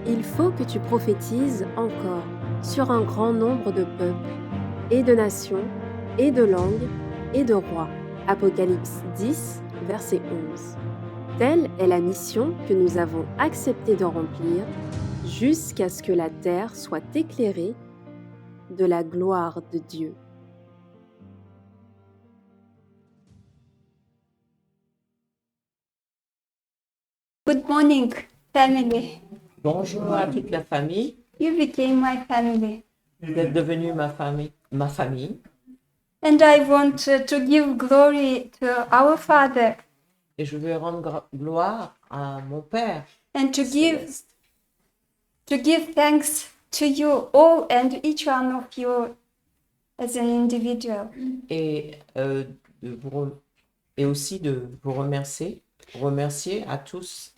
Il faut que tu prophétises encore sur un grand nombre de peuples, et de nations, et de langues, et de rois. Apocalypse 10, verset 11. Telle est la mission que nous avons accepté de remplir jusqu'à ce que la terre soit éclairée de la gloire de Dieu. Good morning, family. Bonjour à toute la famille. You became my family. Vous êtes devenue ma famille. And I want to give glory to our Father Et je veux rendre gloire à mon Père. and to Céleste. give thanks to you all and each one of you as an individual. Et, et aussi de vous remercier à tous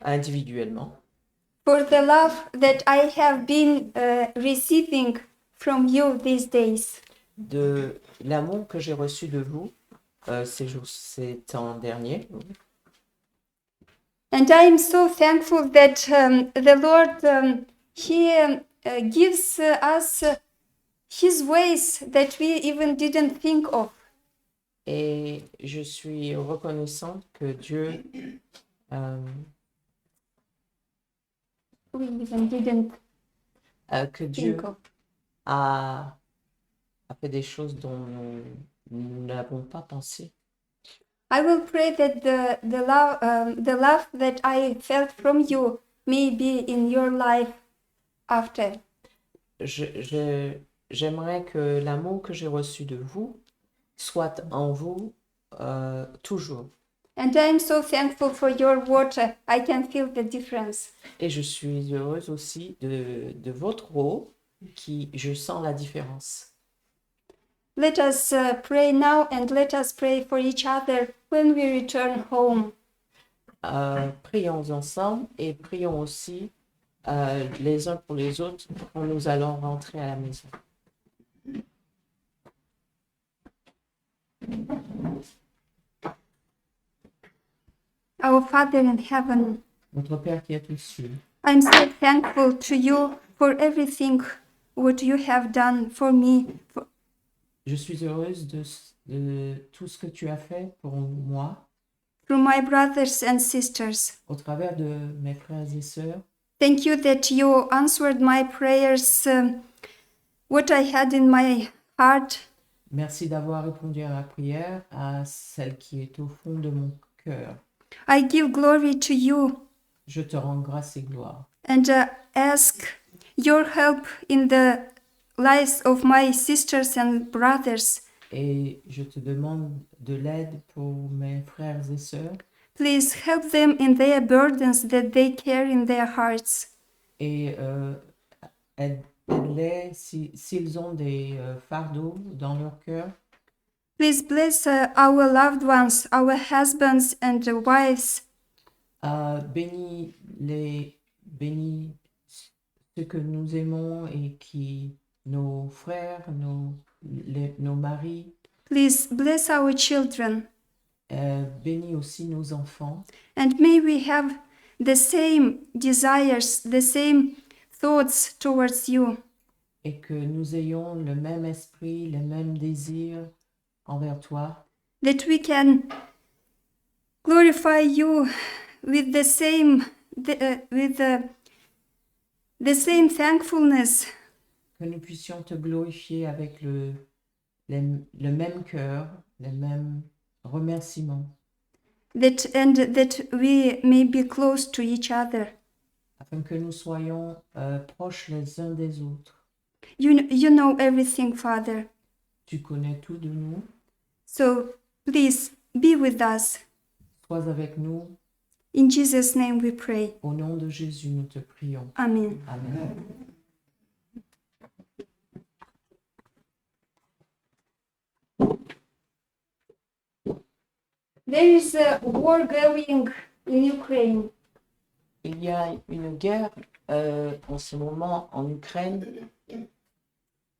individuellement For the love that I have been receiving from you these days. de l'amour que j'ai reçu de vous ces temps derniers. And I am so thankful that the Lord, He gives us His ways that we even didn't think of. Et je suis reconnaissante que Dieu We even didn't think of. a fait des choses dont nous n'avons pas pensé. I will pray that the love that I felt from you may be in your life after. J'aimerais que l'amour que j'ai reçu de vous soit en vous toujours. And I am so thankful for your water. I can feel the difference. Et je suis heureuse aussi de votre eau, je sens la différence. Let us pray now and let us pray for each other when we return home. Prions ensemble et prions aussi les uns pour les autres quand nous allons rentrer à la maison. Our Father in heaven, Notre Père qui est aux cieux, I'm so thankful to you for everything what you have done for me. je suis heureuse de tout ce que tu as fait pour moi, Through my brothers and sisters. au travers de mes frères et sœurs. Thank you that you answered my prayers, what I had in my heart. Merci d'avoir répondu à ma prière, à celle qui est au fond de mon cœur. I give glory to you Je te rends grâce et gloire. and ask your help in the lives of my sisters and brothers. Et je te demande de l'aide pour mes frères et sœurs. Please help them in their burdens that they carry in their hearts. Et aide-les s'ils ont des fardeaux dans leur cœur. Please bless our loved ones, our husbands and wives. Bénis ceux que nous aimons et nos frères, nos maris. Please bless our children. Bénis aussi nos enfants. And may we have the same desires, the same thoughts towards you. Et que nous ayons le même esprit, les mêmes désirs envers toi. That we can glorify you with the same the same thankfulness. Que nous puissions te glorifier avec le même cœur, les mêmes remerciements. That we may be close to each other. Afin que nous soyons proches les uns des autres. You know everything, Father. Tu connais tout de nous. So please be with us. Sois avec nous. In Jesus' name we pray. Au nom de Jésus, nous te prions. Amen. Amen. There is a war going in Ukraine. Il y a une guerre en ce moment en Ukraine.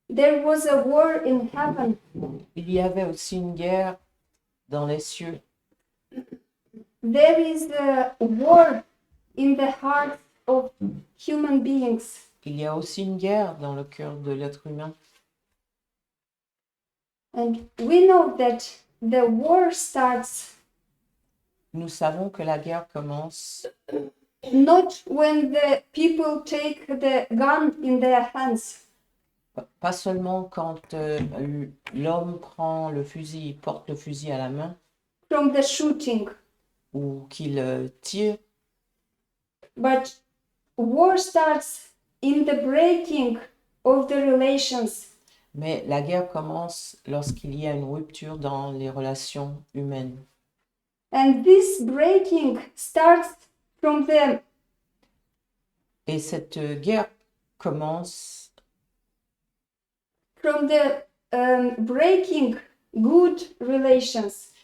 There was a war in heaven. Il y avait aussi une guerre dans les cieux. There is a war in the hearts of human beings. Il y a aussi une guerre dans le cœur de l'être humain. And we know that the war starts Nous savons que la guerre commence not when the people take the gun in their hands, pas seulement quand l'homme prend le fusil, porte le fusil à la main from the shooting, ou qu'il tire, but war starts in the breaking of the relations. mais la guerre commence lorsqu'il y a une rupture dans les relations humaines. And this breaking starts from the Et cette guerre commence breaking good relations.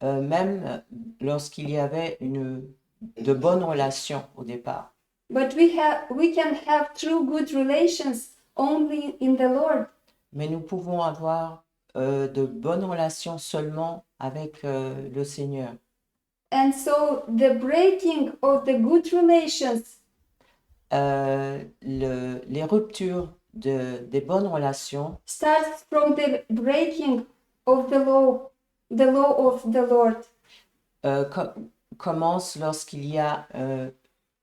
Même lorsqu'il y avait de bonnes relations au départ. But we can have true good relations only in the Lord. Mais nous pouvons avoir de bonnes relations seulement avec le Seigneur. And so the breaking of the good relations Les ruptures des bonnes relations starts from the breaking of the law of the Lord. commencent lorsqu'il y a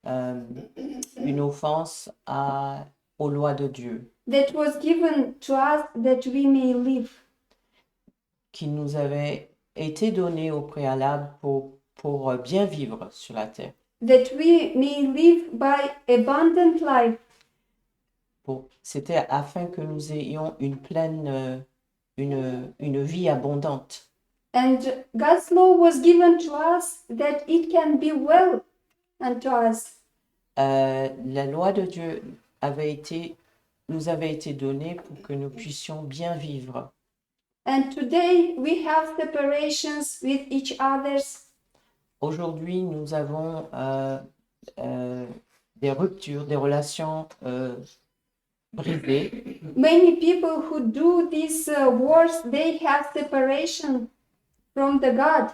une offense aux lois de Dieu That was given to us that we may live. qui nous avait été données au préalable pour bien vivre sur la terre. That we may live by abundant life. C'était afin que nous ayons une vie abondante. And God's law was given to us that it can be well unto us. La loi de Dieu nous avait été donnée pour que nous puissions bien vivre. And today we have separations with each others. Aujourd'hui, nous avons des ruptures, des relations brisées. Many people who do these wars, they have separation from the God.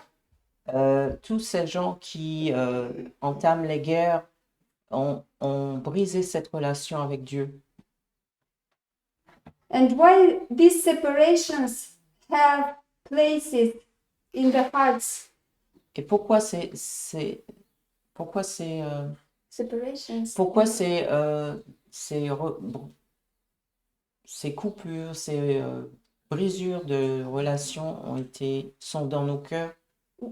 Tous ces gens qui entament les guerres ont brisé cette relation avec Dieu. And why these separations have places in the hearts? Et pourquoi ces Separations. ces coupures, ces brisures de relations sont dans nos cœurs?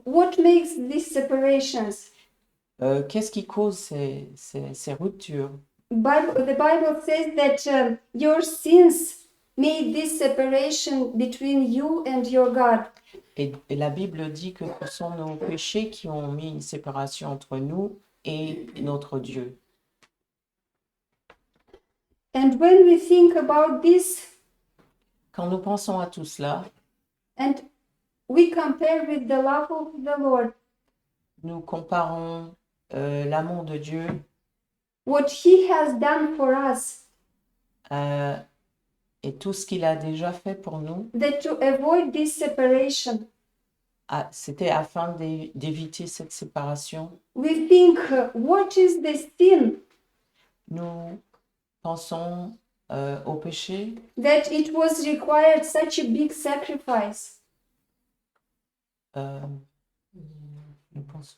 What makes these separations? Qu'est-ce qui cause ces ruptures? The Bible says that your sins made this separation between you and your God. Et la Bible dit que ce sont nos péchés qui ont mis une séparation entre nous et notre Dieu. And when we think about this, Quand nous pensons à tout cela, and we compare with the love of the Lord, nous comparons l'amour de Dieu, what He has done for us, et tout ce qu'il a déjà fait pour nous, that to avoid this separation, c'était afin d'éviter cette séparation. we think, what is the sin? Nous pensons au péché, That it was required such a big sacrifice. nous pensons,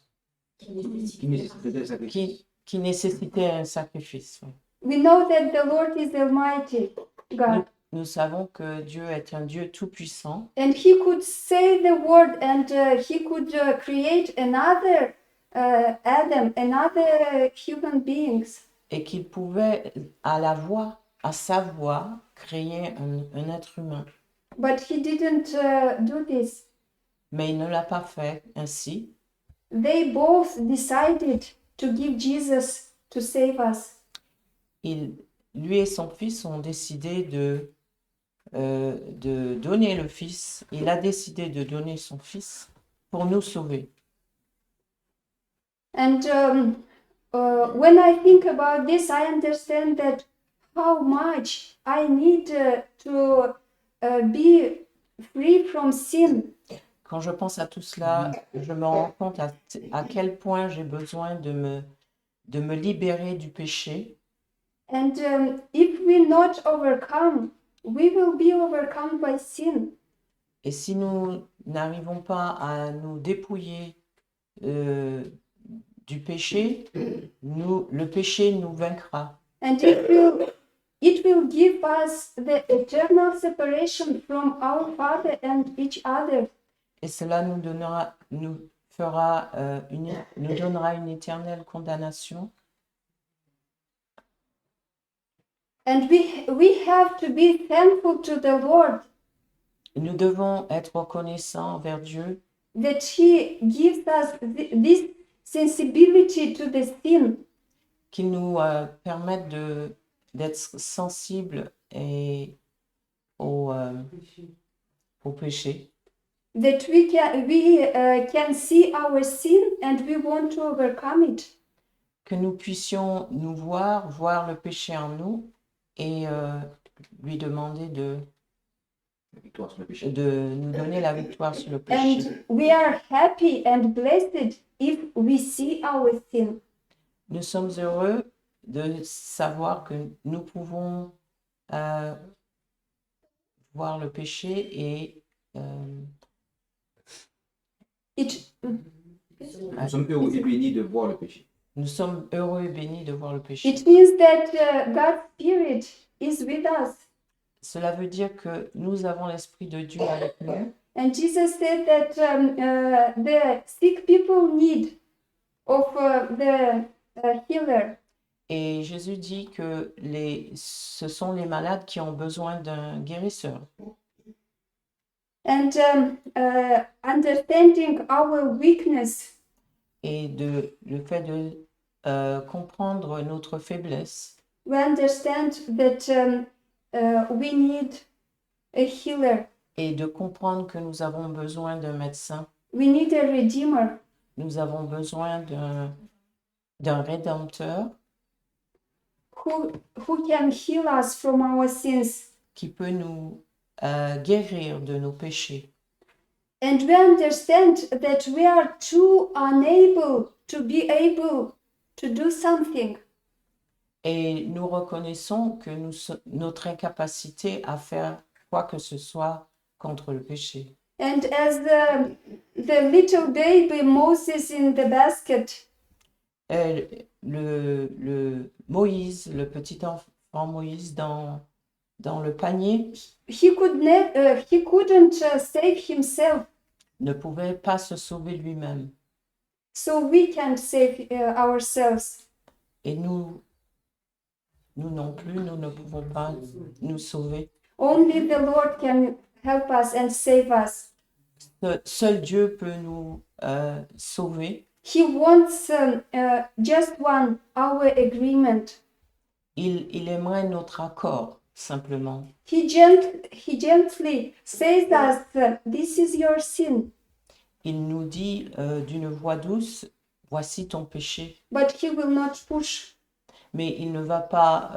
qui nécessitait un sacrifice. Oui. We know that the Lord is Almighty God. Nous savons que Dieu est un Dieu tout-puissant. And He could say the word and He could create another Adam, another human beings. Et qu'il pouvait, à sa voix, créer un être humain. But He didn't do this. Mais il ne l'a pas fait ainsi. They both decided to give Jesus to save us. Lui et son fils ont décidé de donner le fils. Il a décidé de donner son fils pour nous sauver. And when I think about this, I understand that how much I need to be free from sin. Quand je pense à tout cela, je me rends compte à quel point j'ai besoin de de me libérer du péché. And if we not overcome, we will be overcome by sin. Et si nous n'arrivons pas à nous dépouiller du péché, le péché nous vaincra. And it will give us the eternal separation from our Father and each other. Et cela nous donnera une éternelle condamnation. And we have to be thankful to the Lord Nous devons être reconnaissants envers Dieu that He gives us this sensibility to the sin, qu'il nous permette d'être sensibles au péché, that we can see our sin and we want to overcome it. que nous puissions nous voir le péché en nous et lui demander La victoire sur le péché. de nous donner la victoire sur le péché. And we are happy and blessed if we see our sin. Nous sommes heureux de savoir que nous pouvons voir le péché et Nous sommes heureux et bénis de voir le péché. nous sommes heureux et bénis de voir le péché. It means that God's Spirit is with us. Cela veut dire que nous avons l'Esprit de Dieu avec nous. And Jesus said that the sick people need of the healer. Et Jésus dit que ce sont les malades qui ont besoin d'un guérisseur. And understanding our weakness, Et le fait de comprendre notre faiblesse, we understand that we need a healer. et de comprendre que nous avons besoin d'un médecin, We need a redeemer nous avons besoin d'un rédempteur who can heal us from our sins. qui peut nous guérir de nos péchés. And we understand that we are too unable to be able to do something. Et nous reconnaissons que notre incapacité à faire quoi que ce soit contre le péché. And as the little baby Moses in the basket, Le Moïse, le petit enfant Moïse dans le panier, he couldn't save himself, ne pouvait pas se sauver lui-même. so we can save ourselves. Et nous non plus, nous ne pouvons pas nous sauver. Only the Lord can help us and save us. Seul Dieu peut nous sauver. He wants just our agreement. Il aimerait notre accord, simplement. He gently says us, this is your sin, Il nous dit d'une voix douce, voici ton péché. but he will not push. Mais il ne va pas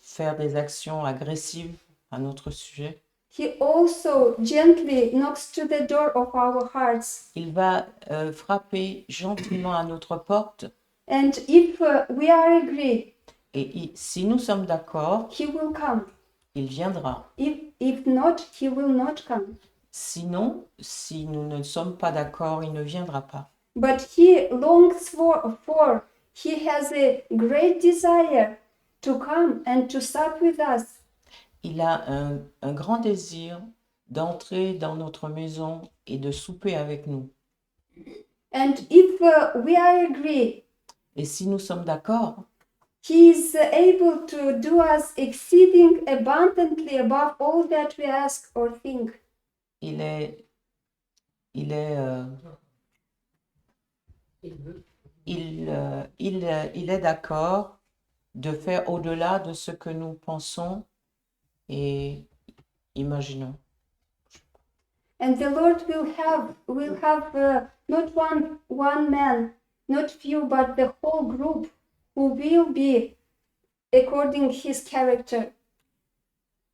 faire des actions agressives à notre sujet. He also gently knocks to the door of our hearts. Il va frapper gentiment à notre porte. And if we are agree, Et si nous sommes d'accord, he will come. il viendra. If not, he will not come. Sinon, si nous ne sommes pas d'accord, il ne viendra pas. But he longs for, he has a great desire to come and to sup with us. Il a un grand désir d'entrer dans notre maison et de souper avec nous. And if we are agree, Et si nous sommes d'accord, he is able to do us exceeding abundantly above all that we ask or think. il est d'accord de faire au-delà de ce que nous pensons et imaginons. And the Lord will have not one man, not few, but the whole group who will be according his character.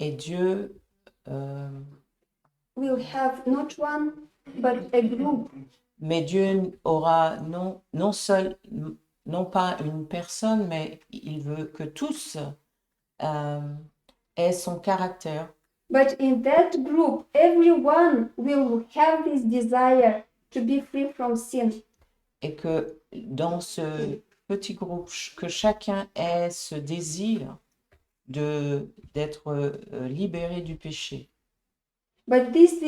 Et Dieu Will have not one, but a group. mais Dieu aura non non pas une personne, mais il veut que tous aient son caractère. But in that group, everyone will have this desire to be free from sin. Et que dans ce petit groupe, que chacun ait ce désir d'être libéré du péché. But this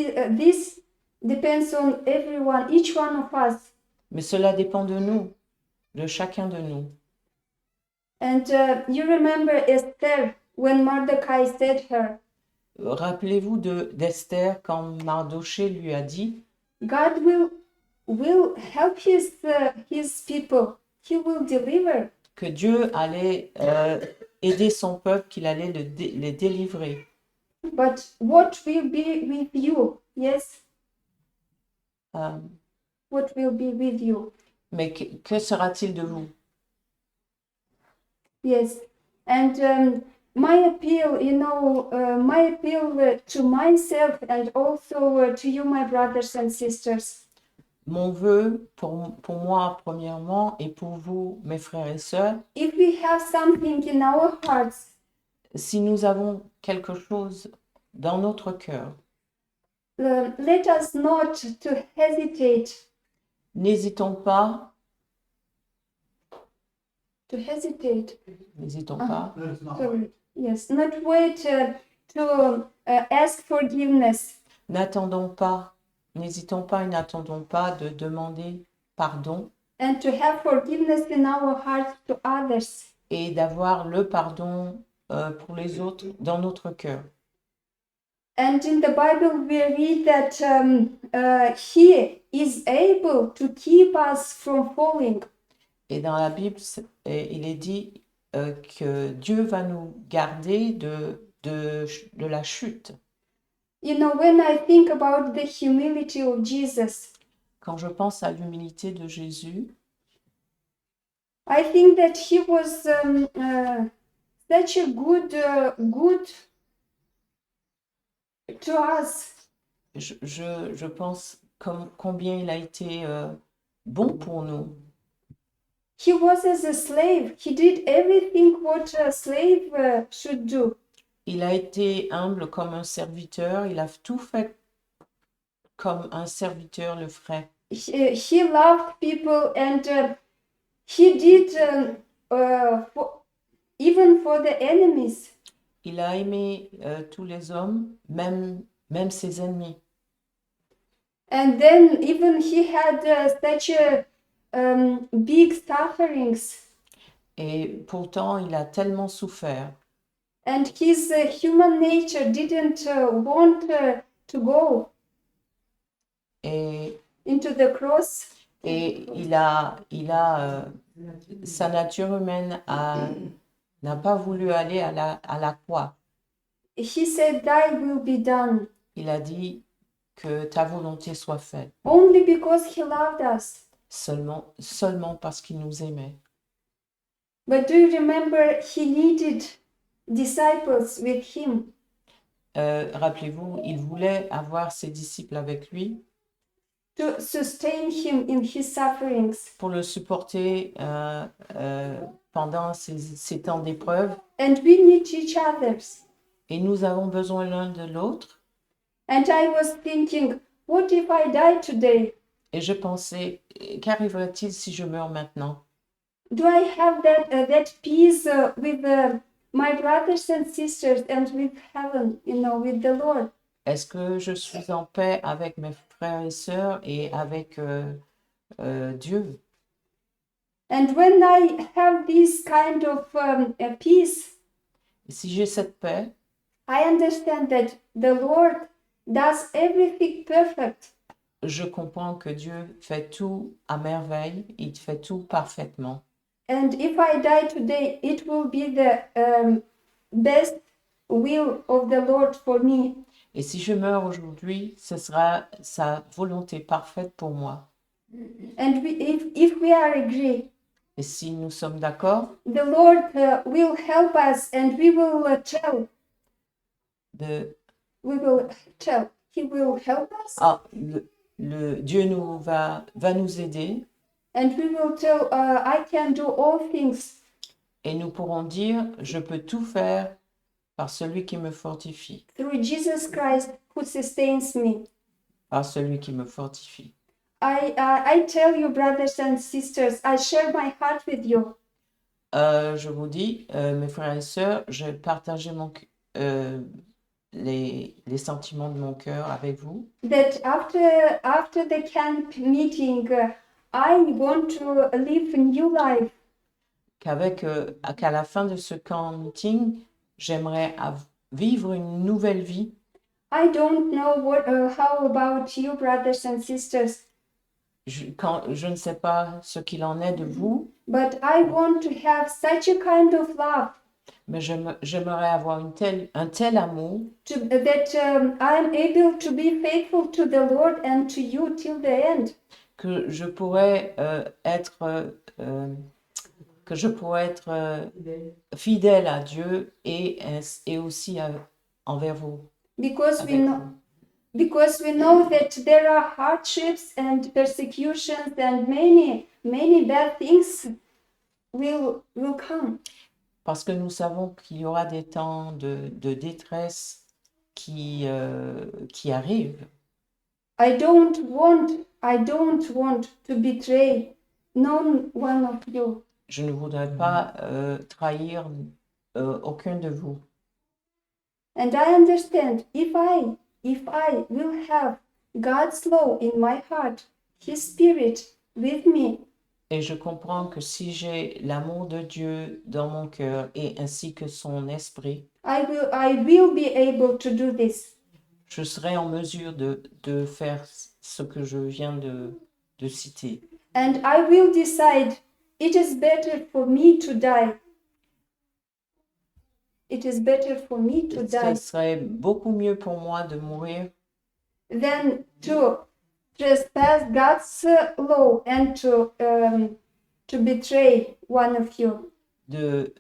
depends on everyone, each one of us. Mais cela dépend de nous, de chacun de nous. And you remember Esther when Mordecai said her, Rappelez-vous d'Esther quand Mardoché lui a dit, God will help his people. He will deliver. que Dieu allait aider son peuple, qu'il allait les délivrer. But what will be with you? Yes, Euh, what will be with you? mais que sera-t-il de vous? Yes, and my appeal, my appeal to myself and also to you, my brothers and sisters. Mon vœu pour moi, premièrement, et pour vous, mes frères et sœurs, If we have something in our hearts, si nous avons quelque chose dans notre cœur, let us not to hesitate. n'hésitons pas, N'hésitons pas. Let us not Sorry. Yes, not wait to ask forgiveness. n'hésitons pas et n'attendons pas de demander pardon And to have forgiveness in our hearts to others. et d'avoir le pardon pour les autres dans notre cœur. And in the Bible, we read that He is able to keep us from falling. Et dans la Bible, il est dit que Dieu va nous garder de la chute. You know, when I think about the humility of Jesus, Quand je pense à l'humilité de Jésus, I think that He was such a good to us. je pense combien il a été bon pour nous. He was as a slave. He did everything what a slave should do. Il a été humble comme un serviteur, il a tout fait comme un serviteur le ferait. He loved people and he did even for the enemies. Il a aimé tous les hommes, même ses ennemis. And then even he had such a big sufferings. Et pourtant, il a tellement souffert. And his human nature didn't want to go Et, into the cross. et sa nature humaine n'a pas voulu aller à la croix. He said, "Thy will be done." Il a dit que ta volonté soit faite, Only because he loved us. seulement parce qu'il nous aimait. But do you remember he needed disciples with him? Rappelez-vous, il voulait avoir ses disciples avec lui To sustain him in his sufferings. pour le supporter pendant ces temps d'épreuve. And we need each other. Et nous avons besoin l'un de l'autre. And I was thinking, what if I die today? Et je pensais, qu'arriverait-il si je meurs maintenant? Do I have that peace with my brothers and sisters and with heaven, with the Lord? Est-ce que je suis en paix avec mes frères et sœurs et avec Dieu? And when I have this kind of peace, Et si j'ai cette paix, I understand that the Lord does everything perfect. je comprends que Dieu fait tout à merveille, il fait tout parfaitement. And if I die today, it will be the best will of the Lord for me. Et si je meurs aujourd'hui, ce sera sa volonté parfaite pour moi. And if we are agree, Et si nous sommes d'accord, the Lord will help us, and we will tell. We will tell. He will help us. Dieu va nous aider And we will tell, I can do all things Et nous pourrons dire, je peux tout faire par celui qui me fortifie, through Jesus Christ who sustains me. par celui qui me fortifie. I tell you, brothers and sisters, I share my heart with you. Je vous dis, mes frères et sœurs, je partageais les sentiments de mon cœur avec vous. That after the camp meeting, I want to live a new life. Qu'à la fin de ce camp meeting, j'aimerais vivre une nouvelle vie. I don't know how about you, brothers and sisters, Je ne sais pas ce qu'il en est de vous, but I want to have such a kind of love mais j'aimerais avoir un tel amour that I am able to be faithful to the Lord and to you till the end. que je pourrais être fidèle à Dieu et aussi envers vous. Because avec vous. Because we know that there are hardships and persecutions and many bad things will come. Parce que nous savons qu'il y aura des temps de détresse qui arrivent. I don't want to betray none one of you. Je ne voudrais pas trahir aucun de vous. And I understand if I will have God's law in my heart, His Spirit with me, Et je comprends que si j'ai l'amour de Dieu dans mon cœur et ainsi que son esprit, I will be able to do this. je serai en mesure de faire ce que je viens de citer. And I will decide it is better for me to die. It is better for me to Ce die serait beaucoup mieux pour moi de mourir than to trespass God's law and to betray one of you. de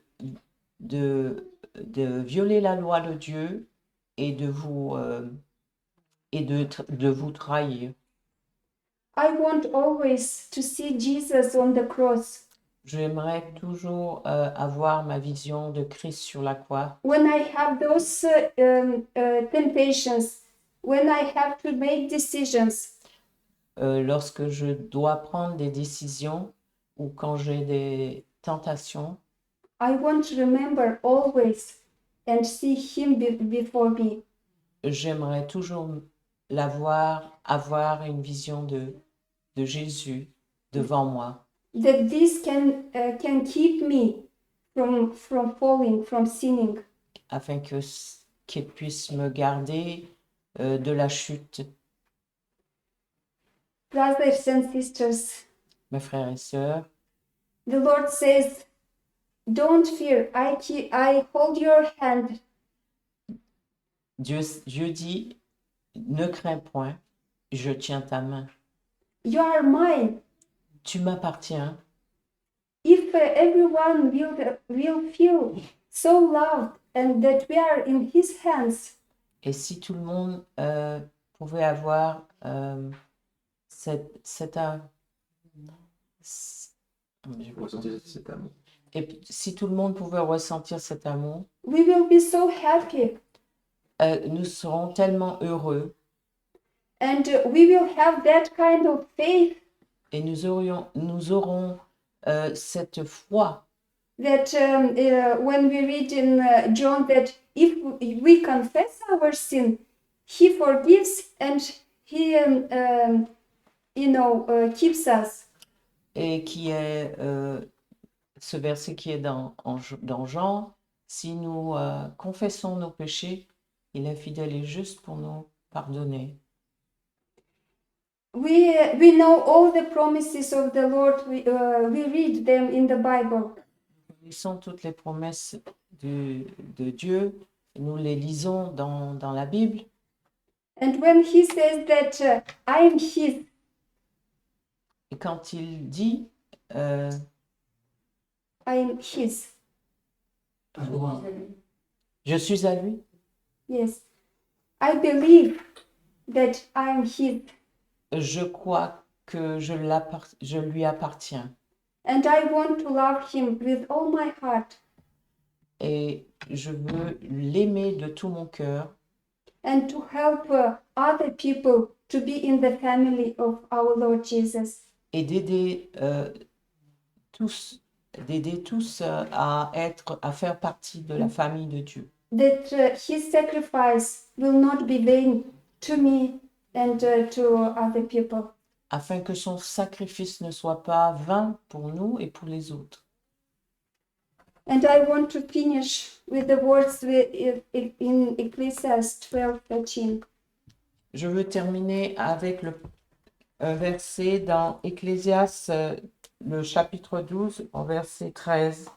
violer la loi de Dieu et de vous trahir. I want always to see Jesus on the cross. J'aimerais toujours avoir ma vision de Christ sur la croix. When I have those temptations, when I have to make decisions, Lorsque je dois prendre des décisions ou quand j'ai des tentations, I want to remember always and see Him before me. j'aimerais toujours avoir une vision de Jésus devant moi, That this can keep me from falling, from sinning. afin qu'il puisse me garder de la chute. Brothers and sisters, Mes frères et sœurs, the Lord says, "Don't fear. I hold your hand. Dieu dit, ne crains point, je tiens ta main. You are mine." Tu m'appartiens. If everyone will feel so loved and that we are in His hands, Et si tout le monde pouvait avoir Ressentir cet amour. et si tout le monde pouvait ressentir cet amour, we will be so happy nous serons tellement heureux and we will have that kind of faith et nous aurons cette foi that when we read in John that if we confess our sin, He forgives and He keeps us. et qui est ce verset qui est dans Jean, si nous confessons nos péchés, il est fidèle et juste pour nous pardonner. We know all the promises of the Lord. We read them in the Bible. Nous lisons toutes les promesses de Dieu, nous les lisons dans la Bible. And when He says that I am His, Et quand il dit, I am His. je suis à lui, Yes, I believe that I am His. je crois que je lui appartiens. And I want to love him with all my heart Et je veux l'aimer de tout mon cœur and to help other people to be in the family of our Lord Jesus. et d'aider tous à faire partie de la famille de Dieu. That his sacrifice will not be vain to me and to other people. Afin que son sacrifice ne soit pas vain pour nous et pour les autres. And I want to finish with the words in Ecclesiastes 12:13. Je veux terminer avec un verset dans Ecclésiaste, le chapitre 12, au verset 13.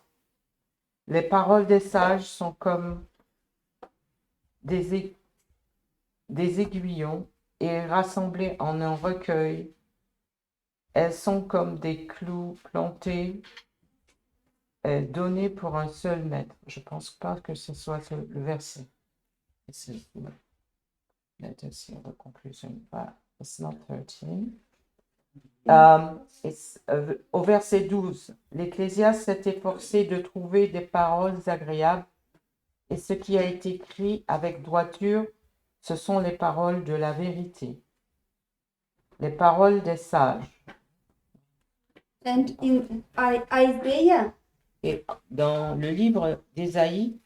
Les paroles des sages sont comme des aiguillons et rassemblées en un recueil. Elles sont comme des clous plantés et donnés pour un seul maître. Je ne pense pas que ce soit le verset. Let us see the conclusion. It's not 13. Au verset 12, l'Ecclésiaste s'est efforcé de trouver des paroles agréables et ce qui a été écrit avec droiture, ce sont les paroles de la vérité, les paroles des sages. And in Isaiah, Et dans le livre d'Ésaïe,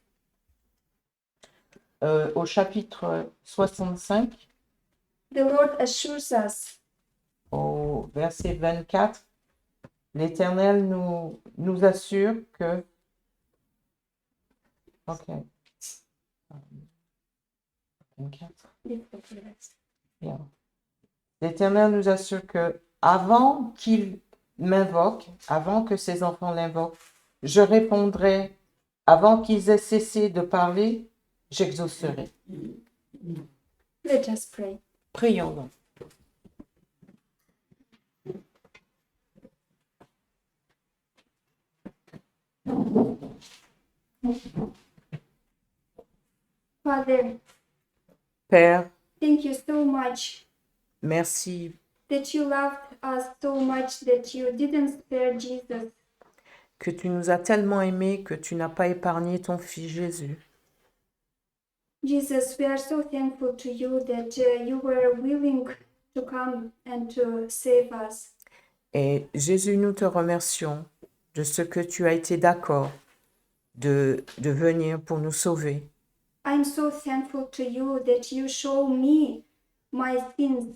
au chapitre 65, the Lord assures us au verset 24, l'Éternel nous assure que... Ok. 24. Bien. L'Éternel nous assure que avant qu'il m'invoque, avant que ses enfants l'invoquent, je répondrai. Avant qu'ils aient cessé de parler, j'exaucerai. Let us pray. Prions donc. Father, Père, thank you so much merci that you loved us so much that you didn't spare Jesus. que tu nous as tellement aimés que tu n'as pas épargné ton Fils Jésus. Jesus, we are so thankful to you that you were willing to come and to save us. Et Jésus, nous te remercions de ce que tu as été d'accord de venir pour nous sauver. I'm so thankful to you that you show me my sins.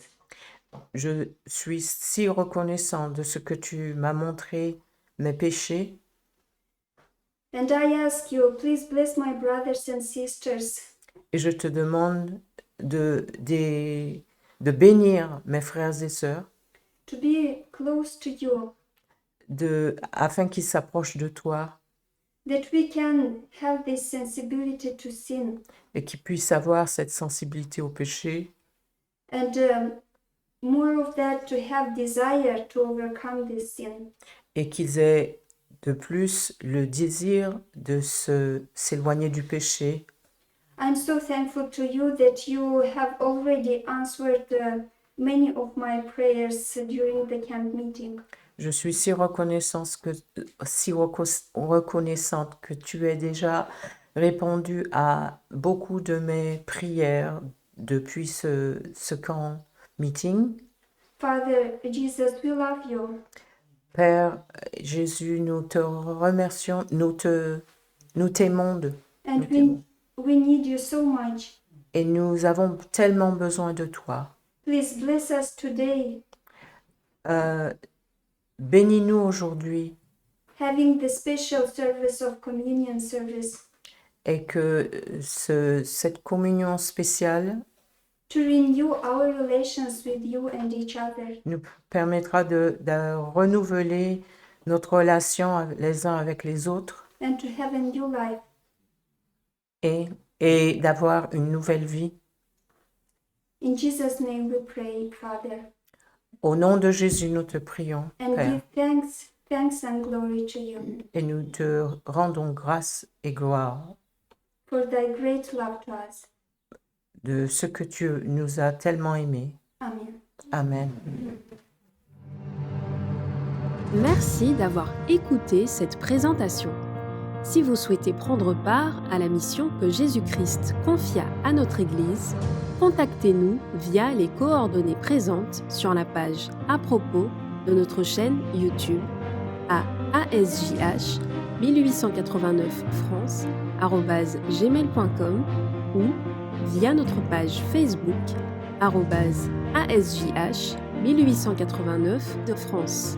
Je suis si reconnaissant de ce que tu m'as montré mes péchés. And I ask you, please bless my brothers and sisters. Et je te demande de bénir mes frères et sœurs To be close to you, afin qu'ils s'approchent de toi that we can have this sensibility to sin et qu'ils puissent avoir cette sensibilité au péché and more of that, to have desire to overcome this sin. et qu'ils aient de plus le désir de s'éloigner du péché. I'm so thankful to you that you have already answered many of my prayers during the camp meeting. Je suis si reconnaissante que tu aies déjà répondu à beaucoup de mes prières depuis ce camp meeting. Father Jesus, we love you. Père Jésus, nous te remercions, nous t'aimons And we need you so much. et nous avons tellement besoin de toi. Please bless us today, Bénis-nous aujourd'hui having the special service of communion service et que cette communion spéciale to renew our relations with you and each other. nous permettra de renouveler notre relation les uns avec les autres And to have a new life. et d'avoir une nouvelle vie. In Jesus' name we pray, Father. Au nom de Jésus, nous te prions, And Père, give thanks and glory to you et nous te rendons grâce et gloire for thy great love to us. de ce que tu nous as tellement aimés. Amen. Amen. Merci d'avoir écouté cette présentation. Si vous souhaitez prendre part à la mission que Jésus-Christ confia à notre Église, contactez-nous via les coordonnées présentes sur la page à propos de notre chaîne YouTube à ASJH 1889 France@gmail.com ou via notre page Facebook @ASJH 1889 de France.